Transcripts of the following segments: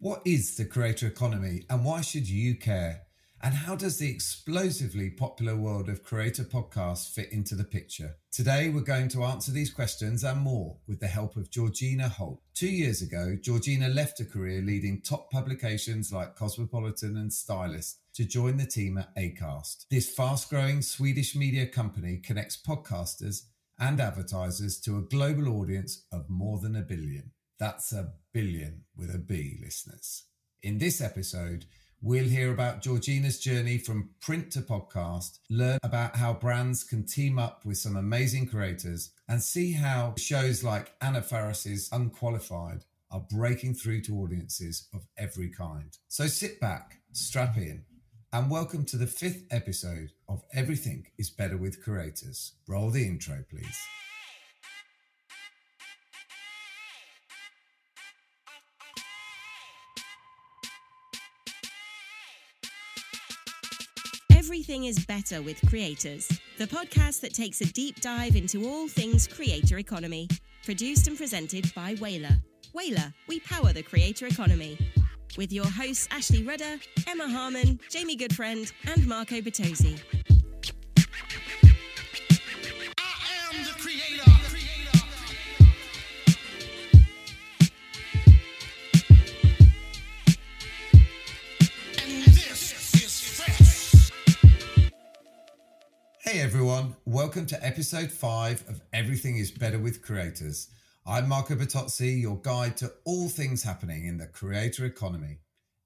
What is the creator economy and why should you care? And how does the explosively popular world of creator podcasts fit into the picture? Today, we're going to answer these questions and more with the help of Georgina Holt. 2 years ago, Georgina left a career leading top publications like Cosmopolitan and Stylist to join the team at Acast. This fast-growing Swedish media company connects podcasters and advertisers to a global audience of more than 1 billion. That's 1 billion with a B, listeners. In this episode, we'll hear about Georgina's journey from print to podcast, learn about how brands can team up with some amazing creators, and see how shows like Anna Faris's Unqualified are breaking through to audiences of every kind. So sit back, strap in, and welcome to the 5th episode of Everything is Better with Creators. Roll the intro, please. Everything is Better with Creators, the podcast that takes a deep dive into all things creator economy. Produced and presented by Whalar. Whalar, we power the creator economy. With your hosts Ashley Rudder, Emma Harmon, Jamie Goodfriend, and Marco Bertozzi. Hey everyone, welcome to episode 5 of Everything is Better with Creators. I'm Marco Bertozzi, your guide to all things happening in the creator economy.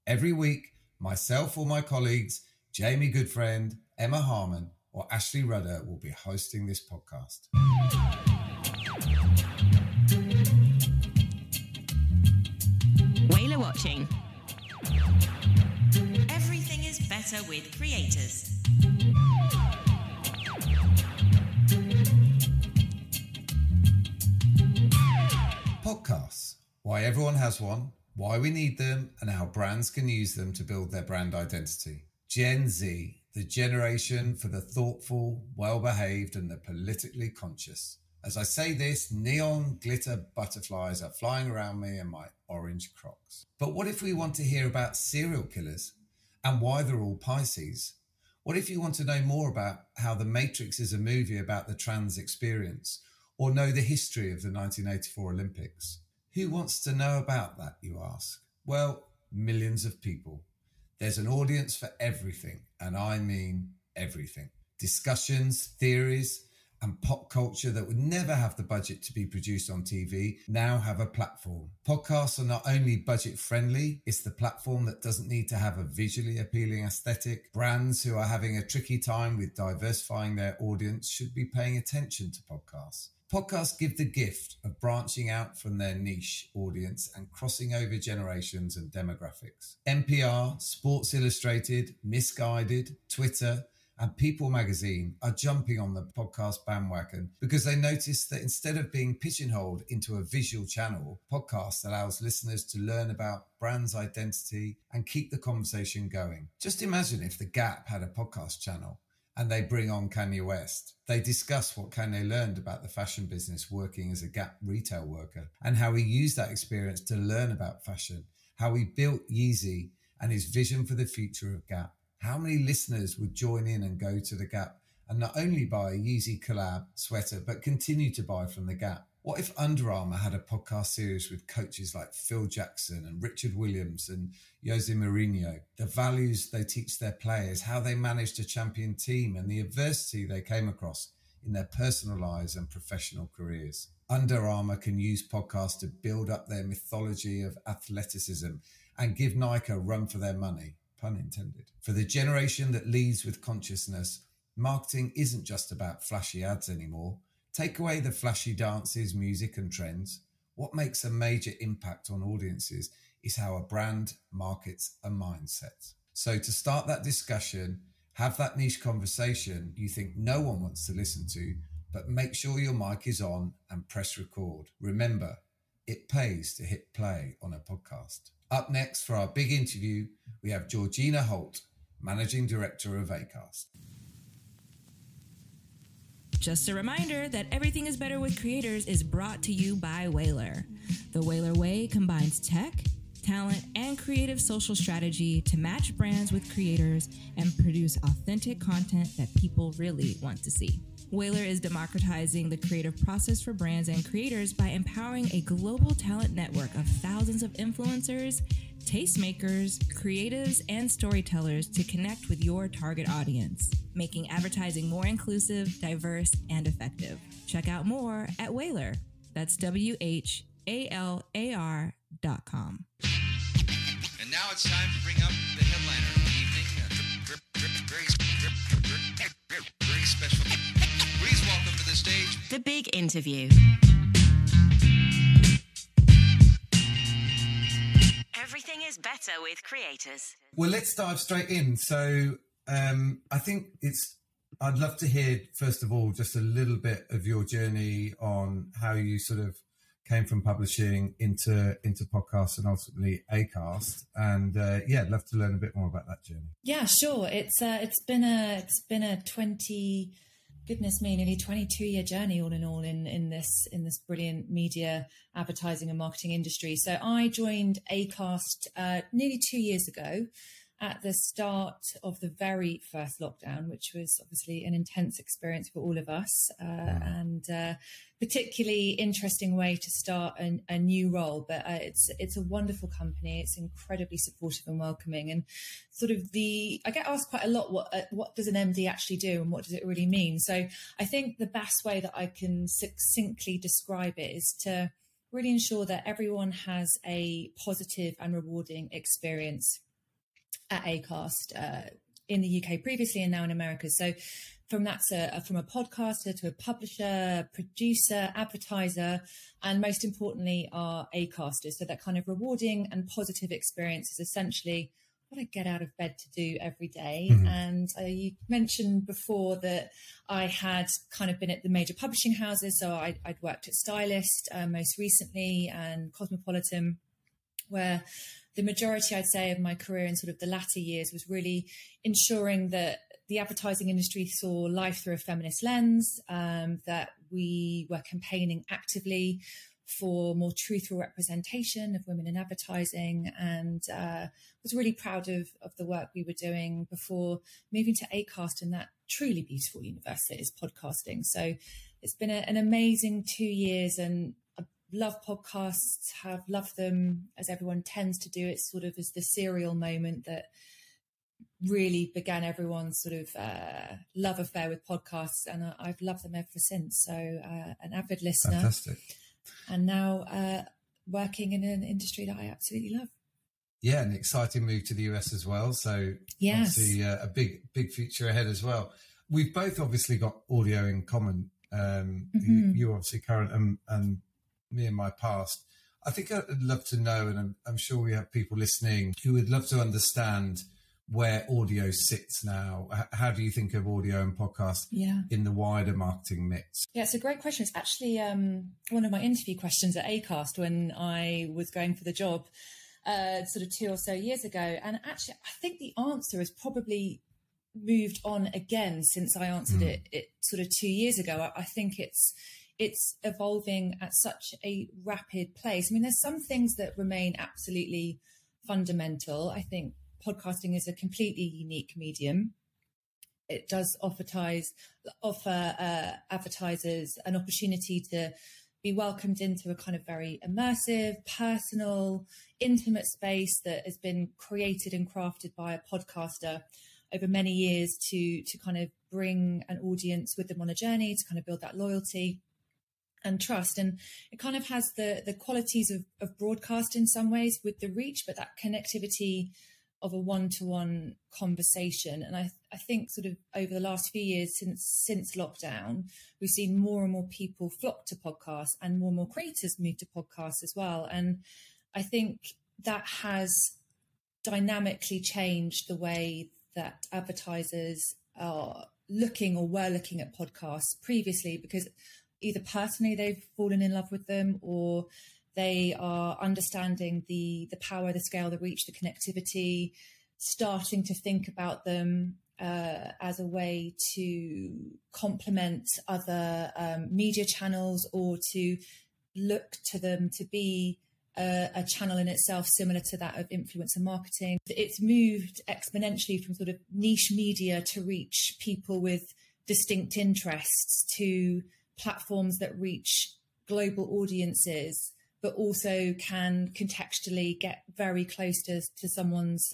Every week, myself or my colleagues, Jamie Goodfriend, Emma Harmon, or Ashley Rudder will be hosting this podcast. Whalar Watching. Everything is Better with Creators. Podcasts. Why everyone has one, why we need them, and how brands can use them to build their brand identity. Gen Z, the generation for the thoughtful, well-behaved, and the politically conscious. As I say this, neon glitter butterflies are flying around me in my orange Crocs. But what if we want to hear about serial killers and why they're all Pisces? What if you want to know more about how The Matrix is a movie about the trans experience, or know the history of the 1984 Olympics? Who wants to know about that, you ask? Well, millions of people. There's an audience for everything, and I mean everything. Discussions, theories, and pop culture that would never have the budget to be produced on TV now have a platform. Podcasts are not only budget friendly, it's the platform that doesn't need to have a visually appealing aesthetic. Brands who are having a tricky time with diversifying their audience should be paying attention to podcasts. Podcasts give the gift of branching out from their niche audience and crossing over generations and demographics. NPR, Sports Illustrated, Misguided, Twitter, and People magazine are jumping on the podcast bandwagon because they notice that instead of being pigeonholed into a visual channel, podcast allows listeners to learn about brands' identity and keep the conversation going. Just imagine if The Gap had a podcast channel and they bring on Kanye West. They discuss what Kanye learned about the fashion business working as a Gap retail worker and how he used that experience to learn about fashion, how he built Yeezy and his vision for the future of Gap. How many listeners would join in and go to the Gap and not only buy a Yeezy collab sweater, but continue to buy from the Gap? What if Under Armour had a podcast series with coaches like Phil Jackson and Richard Williams and Jose Mourinho? The values they teach their players, how they managed a champion team, and the adversity they came across in their personal lives and professional careers. Under Armour can use podcasts to build up their mythology of athleticism and give Nike a run for their money. Pun intended. For the generation that leads with consciousness, marketing isn't just about flashy ads anymore. Take away the flashy dances, music and trends. What makes a major impact on audiences is how a brand markets a mindset. So to start that discussion, have that niche conversation you think no one wants to listen to, but make sure your mic is on and press record. Remember, it pays to hit play on a podcast. Up next for our big interview, we have Georgina Holt, Managing Director of Acast. Just a reminder that Everything is Better with Creators is brought to you by Whalar. The Whalar way combines tech, talent, and creative social strategy to match brands with creators and produce authentic content that people really want to see. Whalar is democratizing the creative process for brands and creators by empowering a global talent network of thousands of influencers, tastemakers, creatives, and storytellers to connect with your target audience, making advertising more inclusive, diverse, and effective. Check out more at Whalar. That's WHALAR.com. And now it's time to bring up the headliner of the evening. Very special. Please welcome to the stage The Big Interview. Everything is better with creators. Well, let's dive straight in. So I think I'd love to hear, first of all, just a little bit of your journey on how you sort of came from publishing into podcasts and ultimately Acast. And I'd love to learn a bit more about that journey. Yeah, sure. It's been a 22-year journey all in all in this brilliant media advertising and marketing industry. So I joined Acast nearly 2 years ago at the start of the very first lockdown, which was obviously an intense experience for all of us, and particularly interesting way to start a new role. But it's a wonderful company. It's incredibly supportive and welcoming. And sort of I get asked quite a lot, what does an MD actually do and what does it really mean? So I think the best way that I can succinctly describe it is to really ensure that everyone has a positive and rewarding experience at Acast in the UK previously and now in America. So from a podcaster to a publisher, producer, advertiser, and most importantly, our Acasters. So that kind of rewarding and positive experience is essentially what I get out of bed to do every day. Mm-hmm. And you mentioned before that I had kind of been at the major publishing houses. So I'd worked at Stylist most recently and Cosmopolitan, where the majority, I'd say, of my career in sort of the latter years was really ensuring that the advertising industry saw life through a feminist lens, that we were campaigning actively for more truthful representation of women in advertising, and was really proud of the work we were doing before moving to Acast in that truly beautiful universe that is podcasting. So it's been an amazing 2 years, and love podcasts, have loved them as everyone tends to do. It's sort of as the serial moment that really began everyone's sort of love affair with podcasts, and I've loved them ever since. So an avid listener. Fantastic. And now working in an industry that I absolutely love. Yeah, an exciting move to the US as well. So yes, obviously a big future ahead as well. We've both obviously got audio in common. Mm-hmm. You obviously current and me in my past. I think I'd love to know, and I'm sure we have people listening who would love to understand where audio sits now. How do you think of audio and podcast in the wider marketing mix? Yeah, it's a great question. It's actually one of my interview questions at Acast when I was going for the job sort of 2 or so years ago. And actually, I think the answer has probably moved on again since I answered it sort of 2 years ago. I think it's evolving at such a rapid pace. I mean, there's some things that remain absolutely fundamental. I think podcasting is a completely unique medium. It does offer advertisers an opportunity to be welcomed into a kind of very immersive, personal, intimate space that has been created and crafted by a podcaster over many years to kind of bring an audience with them on a journey, to kind of build that loyalty and trust. And it kind of has the qualities of broadcast in some ways with the reach, but that connectivity of a one-to-one conversation. And I think sort of over the last few years since lockdown, we've seen more and more people flock to podcasts and more creators move to podcasts as well. And I think that has dynamically changed the way that advertisers are looking or were looking at podcasts previously, because either personally they've fallen in love with them, or they are understanding the power, the scale, the reach, the connectivity, starting to think about them as a way to complement other media channels, or to look to them to be a channel in itself similar to that of influencer marketing. It's moved exponentially from sort of niche media to reach people with distinct interests to platforms that reach global audiences, but also can contextually get very close to someone's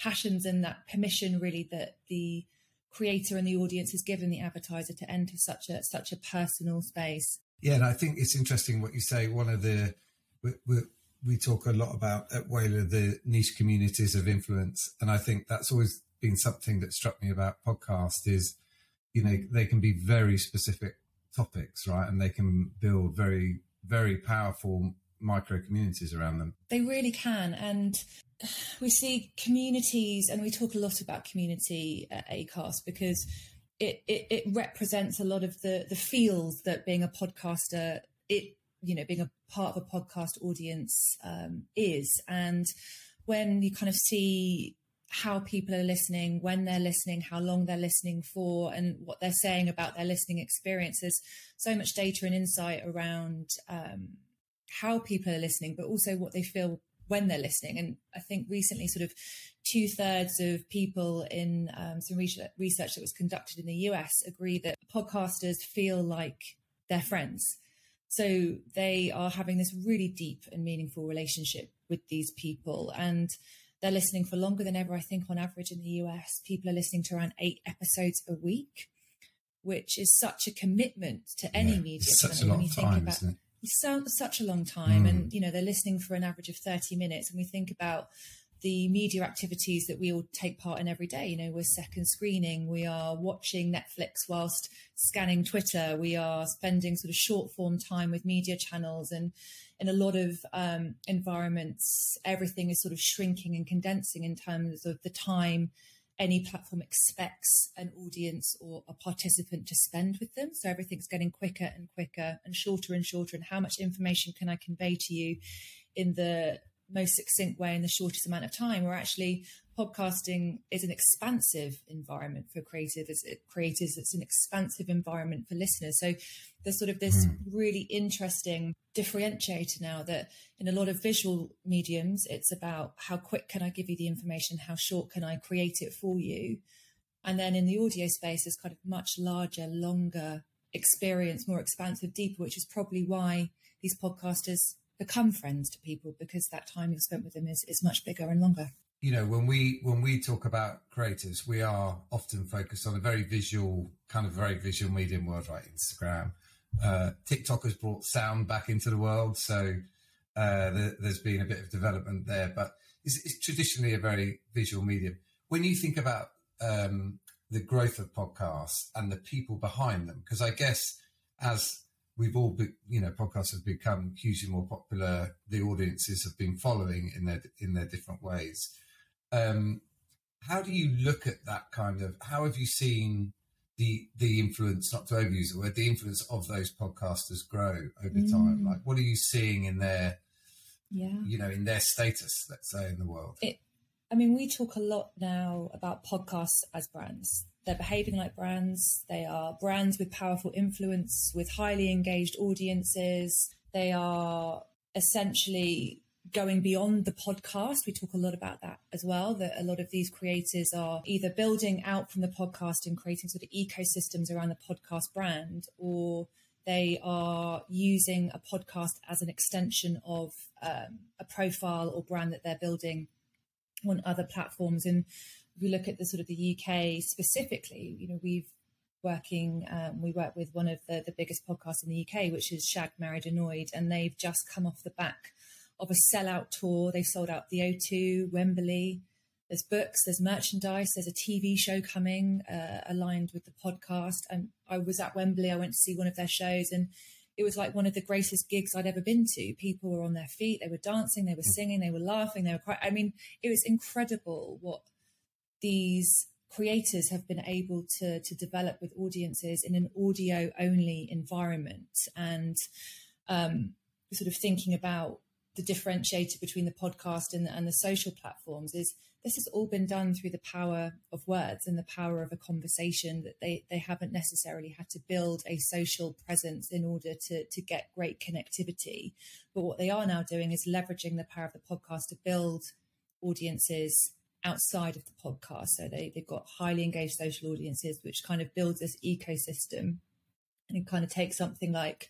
passions, and that permission really that the creator and the audience is given the advertiser to enter such a personal space. Yeah, and I think it's interesting what you say. One of the we talk a lot about at Whalar the niche communities of influence, and I think that's always been something that struck me about podcast is, you know, they can be very specific topics, right? And they can build very, very powerful micro communities around them. They really can. And we see communities, and we talk a lot about community at Acast because it represents a lot of the feels that being a podcaster, being a part of a podcast audience is. And when you kind of see how people are listening, when they're listening, how long they're listening for, and what they're saying about their listening experience, there's so much data and insight around how people are listening, but also what they feel when they're listening. And I think recently sort of 2/3 of people in some research that was conducted in the US agree that podcasters feel like they're friends. So they are having this really deep and meaningful relationship with these people, and they're listening for longer than ever. I think on average in the US, people are listening to around 8 episodes a week, which is such a commitment to any media. It's such a long time, isn't it? It's such a long time. And, you know, they're listening for an average of 30 minutes. And we think about the media activities that we all take part in every day. You know, we're second screening, we are watching Netflix whilst scanning Twitter, we are spending sort of short form time with media channels, and in a lot of environments, everything is sort of shrinking and condensing in terms of the time any platform expects an audience or a participant to spend with them. So everything's getting quicker and quicker and shorter, and how much information can I convey to you in the most succinct way in the shortest amount of time. Or actually podcasting is an expansive environment for creators. It's an expansive environment for listeners. So there's sort of this really interesting differentiator now that in a lot of visual mediums, it's about how quick can I give you the information? How short can I create it for you? And then in the audio space, it's kind of much larger, longer experience, more expansive, deeper, which is probably why these podcasters become friends to people, because that time you've spent with them is much bigger and longer. You know, when we talk about creators, we are often focused on a very visual medium world, right? Instagram. TikTok has brought sound back into the world, so there's been a bit of development there, but it's traditionally a very visual medium. When you think about the growth of podcasts and the people behind them, because I guess as we've all podcasts have become hugely more popular, the audiences have been following in their different ways. How do you look at that kind of, how have you seen the influence, not to overuse the word, the influence of those podcasters grow over time? Like, what are you seeing in their, in their status, let's say, in the world? We talk a lot now about podcasts as brands. They're behaving like brands. They are brands with powerful influence, with highly engaged audiences. They are essentially going beyond the podcast. We talk a lot about that as well, that a lot of these creators are either building out from the podcast and creating sort of ecosystems around the podcast brand, or they are using a podcast as an extension of a profile or brand that they're building on other platforms. And if we look at the sort of the UK specifically, we work with one of the biggest podcasts in the UK, which is Shagged, Married, Annoyed, and they've just come off the back of a sellout tour. They've sold out the O2, Wembley. There's books, there's merchandise, there's a TV show coming aligned with the podcast. And I was at Wembley, I went to see one of their shows, and it was like one of the greatest gigs I'd ever been to. People were on their feet, they were dancing, they were singing, they were laughing, they were crying. It was incredible what these creators have been able to develop with audiences in an audio only environment. And sort of thinking about the differentiator between the podcast and the social platforms is this has all been done through the power of words and the power of a conversation, that they haven't necessarily had to build a social presence in order to get great connectivity. But what they are now doing is leveraging the power of the podcast to build audiences outside of the podcast. So they've got highly engaged social audiences, which kind of builds this ecosystem. And it kind of takes something like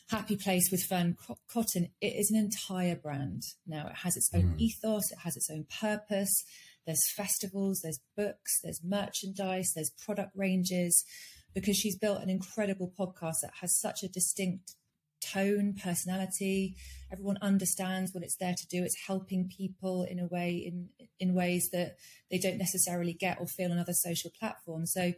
Happy Place with Fern Cotton. It is an entire brand now. It has its own ethos. It has its own purpose. There's festivals, there's books, there's merchandise, there's product ranges, because she's built an incredible podcast that has such a distinct tone, personality. Everyone understands what it's there to do. It's helping people in a way, in ways that they don't necessarily get or feel on other social platforms. So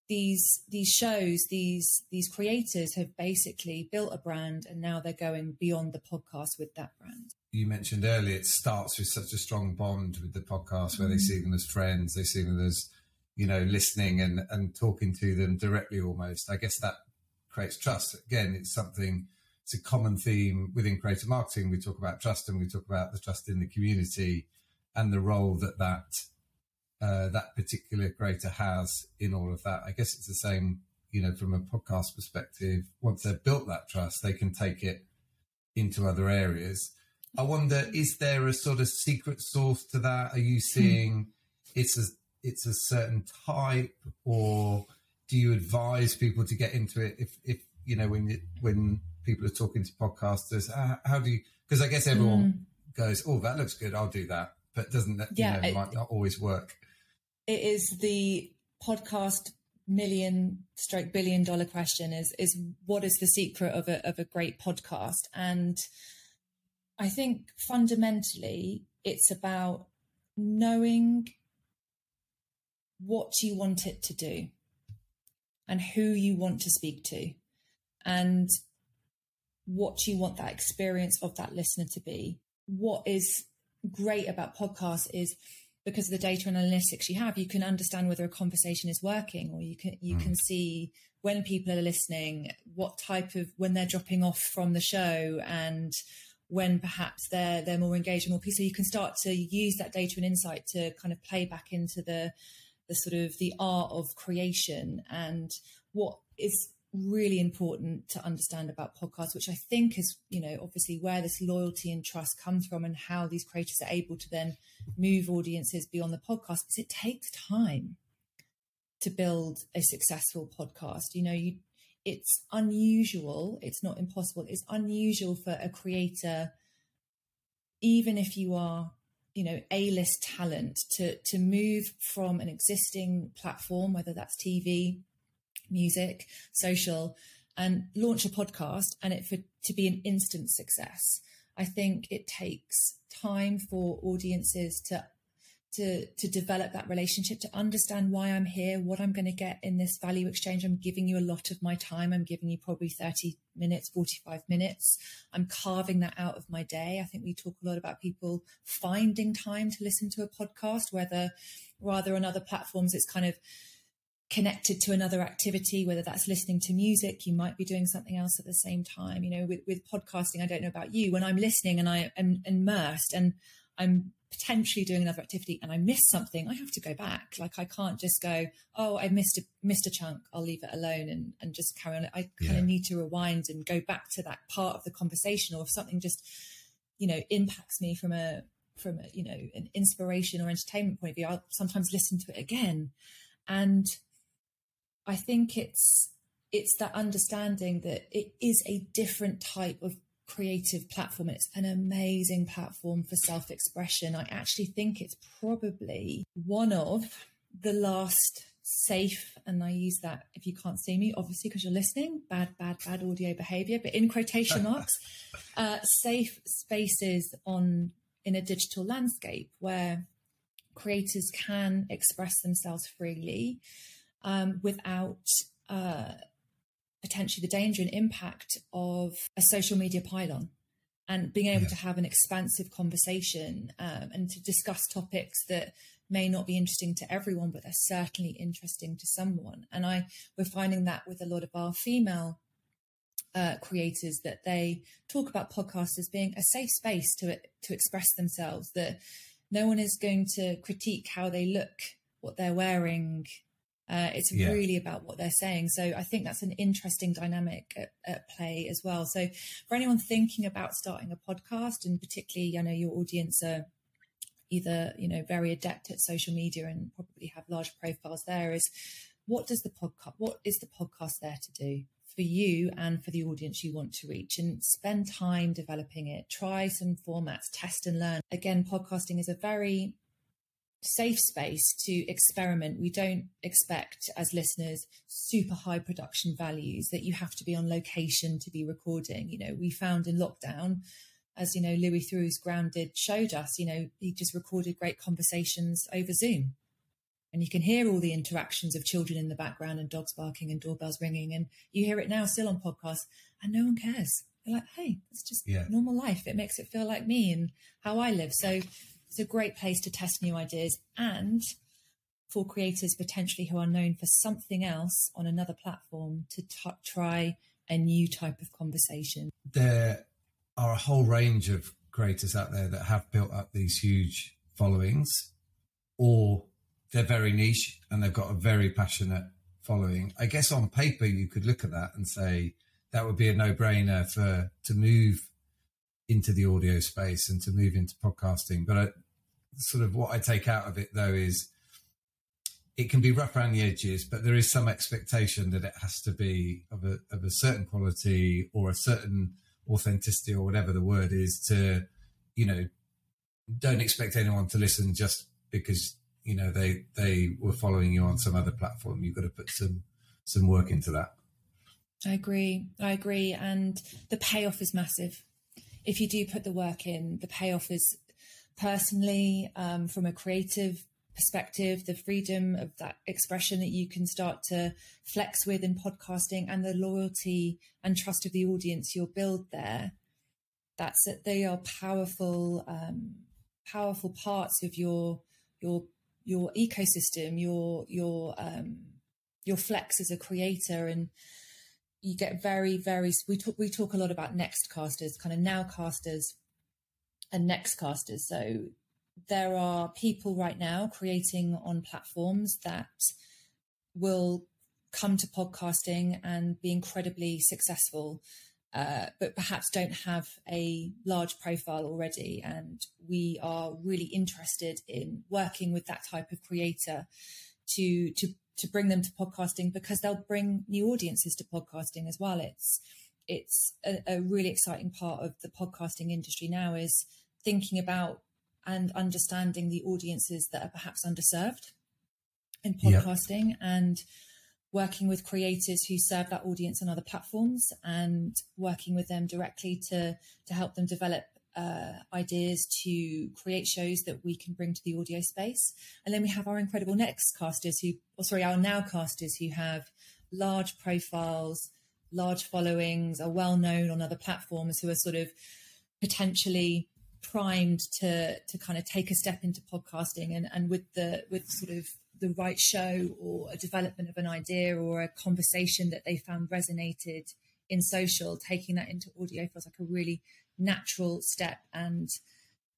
these shows, these creators have basically built a brand, and now they're going beyond the podcast with that brand. You mentioned earlier, it starts with such a strong bond with the podcast, where they see them as friends, they see them as, listening and talking to them directly almost. I guess that creates trust. Again, it's a common theme within creator marketing. We talk about trust, and we talk about the trust in the community and the role that particular creator has in all of that. I guess it's the same, from a podcast perspective. Once they've built that trust, they can take it into other areas. I wonder, is there a sort of secret sauce to that? Are you seeing it's a certain type, or do you advise people to get into it if when people are talking to podcasters? How do you, because I guess everyone goes, oh, that looks good, I'll do that, but doesn't that, it might not always work. It is the podcast $1,000,000-$1 billion question is what is the secret of a great podcast? And I think fundamentally it's about knowing what you want it to do and who you want to speak to and what you want that experience of that listener to be. What is great about podcasts is, because of the data and analytics you have, you can understand whether a conversation is working, or you can see when people are listening, when they're dropping off from the show, and when perhaps they're more engaged and more people. So you can start to use that data and insight to kind of play back into the sort of the art of creation. And what is really important to understand about podcasts, which I think is, obviously where this loyalty and trust comes from, and how these creators are able to then move audiences beyond the podcast, because it takes time to build a successful podcast. It's unusual. It's not impossible. It's unusual for a creator, even if you are, A-list talent, to move from an existing platform, whether that's TV, music, social, and launch a podcast, and it to be an instant success. I think it takes time for audiences to develop that relationship, to understand why I'm here, what I'm going to get in this value exchange. I'm giving you a lot of my time. I'm giving you probably 30 minutes, 45 minutes. I'm carving that out of my day. I think we talk a lot about people finding time to listen to a podcast, whether rather on other platforms it's kind of connected to another activity, whether that's listening to music, you might be doing something else at the same time. With podcasting, I don't know about you, when I'm listening and I am immersed and I'm potentially doing another activity and I miss something, I have to go back. Like, I can't just go, oh, I missed a chunk, I'll leave it alone and just carry on. I kind of need to rewind and go back to that part of the conversation, or if something just, impacts me from an inspiration or entertainment point of view, I'll sometimes listen to it again. And I think it's that understanding that it is a different type of creative platform. It's an amazing platform for self-expression. I actually think it's probably one of the last safe, and I use that if you can't see me, obviously, because you're listening, bad audio behavior, but in quotation marks, safe spaces in a digital landscape where creators can express themselves freely, without potentially the danger and impact of a social media pylon, and being able to have an expansive conversation and to discuss topics that may not be interesting to everyone, but they're certainly interesting to someone. And we're finding that with a lot of our female creators that they talk about podcasts as being a safe space to express themselves, that no one is going to critique how they look, what they're wearing. It's really about what they're saying. So I think that's an interesting dynamic at play as well. So for anyone thinking about starting a podcast, and particularly, I know your audience are either, very adept at social media and probably have large profiles there, is what is the podcast there to do for you and for the audience you want to reach? And spend time developing it, try some formats, test and learn. Again, podcasting is a very safe space to experiment. We don't expect as listeners super high production values that you have to be on location to be recording. We found in lockdown, as Louis Theroux's Grounded showed us, he just recorded great conversations over Zoom, and you can hear all the interactions of children in the background and dogs barking and doorbells ringing, and you hear it now still on podcasts, and no one cares. They're like, hey, it's just normal life. It makes it feel like me and how I live. So it's a great place to test new ideas, and for creators potentially who are known for something else on another platform to try a new type of conversation. There are a whole range of creators out there that have built up these huge followings, or they're very niche and they've got a very passionate following. I guess on paper you could look at that and say that would be a no-brainer to move into the audio space and to move into podcasting. But sort of what I take out of it, though, is it can be rough around the edges, but there is some expectation that it has to be of a certain quality or a certain authenticity, or whatever the word is, to, don't expect anyone to listen just because, they were following you on some other platform. You've got to put some work into that. I agree. And the payoff is massive. If you do put the work in, the payoff is, personally, from a creative perspective, the freedom of that expression that you can start to flex with in podcasting, and the loyalty and trust of the audience you'll build there. They are powerful parts of your ecosystem, your flex as a creator. And you get very, very, we talk a lot about nextcasters, kind of nowcasters and nextcasters. So there are people right now creating on platforms that will come to podcasting and be incredibly successful, but perhaps don't have a large profile already. And we are really interested in working with that type of creator to bring them to podcasting, because they'll bring new audiences to podcasting as well. It's a really exciting part of the podcasting industry now, is thinking about and understanding the audiences that are perhaps underserved in podcasting, and working with creators who serve that audience on other platforms, and working with them directly to help them develop ideas to create shows that we can bring to the audio space. And then we have our incredible nowcasters who have large profiles, large followings, are well known on other platforms, who are sort of potentially primed to kind of take a step into podcasting, and with sort of the right show, or a development of an idea, or a conversation that they found resonated in social, taking that into audio feels like a really natural step, and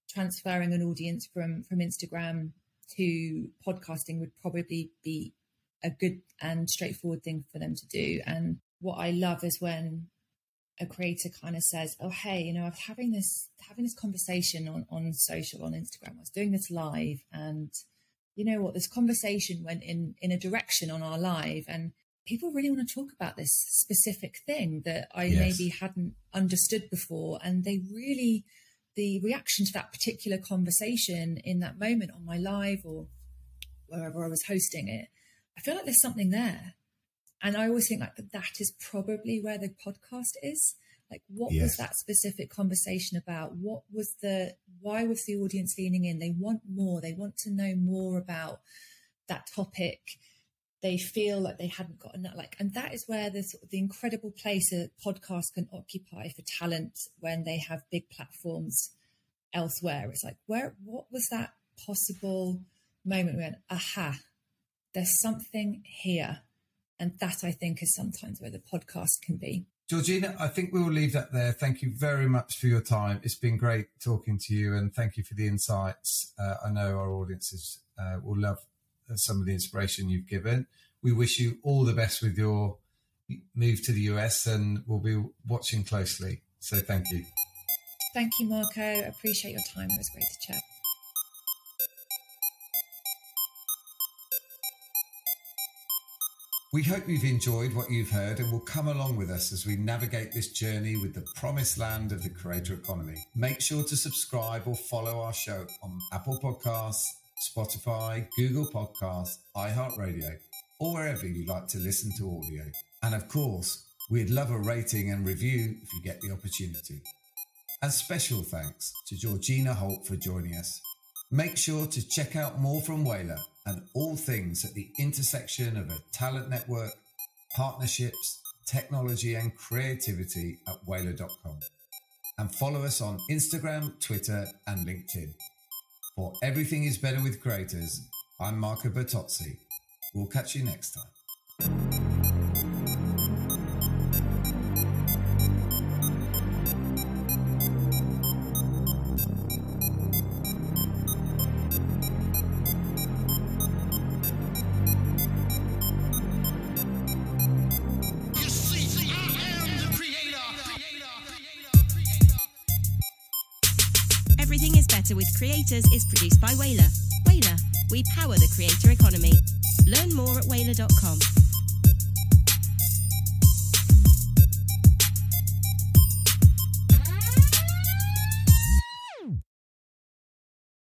transferring an audience from Instagram to podcasting would probably be a good and straightforward thing for them to do. And what I love is when a creator kind of says, oh, hey, I was having this conversation on social, on Instagram. I was doing this live, and you know what, this conversation went in a direction on our live, and people really want to talk about this specific thing that I maybe hadn't understood before. And the reaction to that particular conversation in that moment on my live or wherever I was hosting it, I feel like there's something there. And I always think like that is probably where the podcast is. Like, what was that specific conversation about? Why was the audience leaning in? They want more. They want to know more about that topic. They feel like they hadn't got enough. And that is where the incredible place a podcast can occupy for talent when they have big platforms elsewhere. It's like, what was that possible moment when, aha, there's something here? And that, I think, is sometimes where the podcast can be. Georgina, I think we will leave that there. Thank you very much for your time. It's been great talking to you, and thank you for the insights. I know our audiences will love some of the inspiration you've given. We wish you all the best with your move to the US, and we'll be watching closely. So thank you. Thank you, Marco. I appreciate your time. It was great to chat. We hope you've enjoyed what you've heard and will come along with us as we navigate this journey with the promised land of the creator economy. Make sure to subscribe or follow our show on Apple Podcasts, Spotify, Google Podcasts, iHeartRadio, or wherever you like to listen to audio. And of course, we'd love a rating and review if you get the opportunity. And special thanks to Georgina Holt for joining us. Make sure to check out more from Whalar and all things at the intersection of a talent network, partnerships, technology and creativity at whalar.com. And follow us on Instagram, Twitter and LinkedIn. For Everything is Better with Creators, I'm Marco Bertozzi. We'll catch you next time. Everything is Better with Creators is produced by Whalar. Whalar, we power the creator economy. Learn more at whalar.com.